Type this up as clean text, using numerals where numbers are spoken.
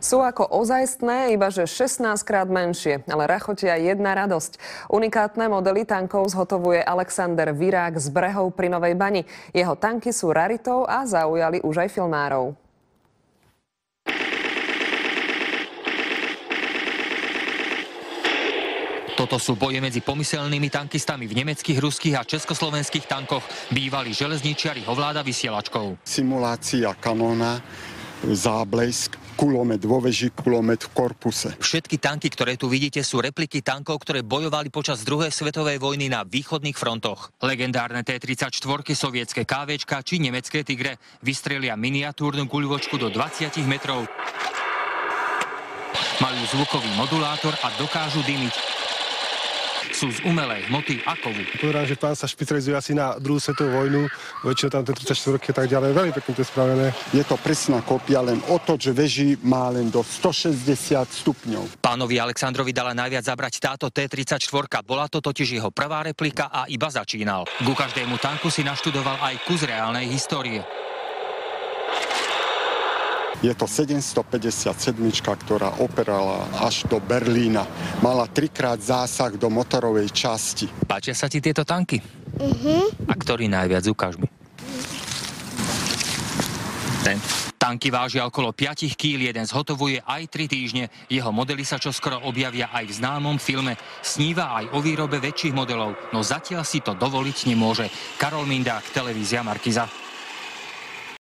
Sú ako ozajstné, ibaže 16-krát menšie, ale rachotia jedna radosť. Unikátne modely tankov zhotovuje Alexander Virák z Brehov pri Novej Bani. Jeho tanky sú raritou a zaujali už aj filmárov. Toto sú boje medzi pomyselnými tankistami v nemeckých, ruských a československých tankoch. Bývalí železničiari ovláda vysielačkou. Simulácia kanóna, záblesk, kulomet vo veži, kulomet v korpuse. Všetky tanky, ktoré tu vidíte, sú repliky tankov, ktoré bojovali počas druhej svetovej vojny na východných frontoch. Legendárne T-34, sovietské KVčka či nemecké Tigre vystrelia miniatúrnu guľovočku do 20 metrov. Majú zvukový modulátor a dokážu dymiť. Sú z umelej hmoty a kovu. Povedám, že pán sa špecializuje asi na druhú svetovú vojnu, väčšinou tam T-34 a tak ďalej. Veľmi pekne to je spravené. Je to presná kópia, len otoč veží má len do 160 stupňov. Pánovi Alexandrovi dala najviac zabrať táto T-34. Bola to totiž jeho prvá replika a iba začínal. Ku každému tanku si naštudoval aj kus reálnej histórie. Je to 757, ktorá operala až do Berlína. Mala 3-krát zásah do motorovej časti. Páčia sa ti tieto tanky? A ktorý najviac? Ukáž mi. Ten. Tanky vážia okolo 5 kg, jeden zhotovuje aj 3 týždne. Jeho modely sa čoskoro objavia aj v známom filme. Sníva aj o výrobe väčších modelov, no zatiaľ si to dovoliť nemôže. Karol Mindák, televízia Markiza.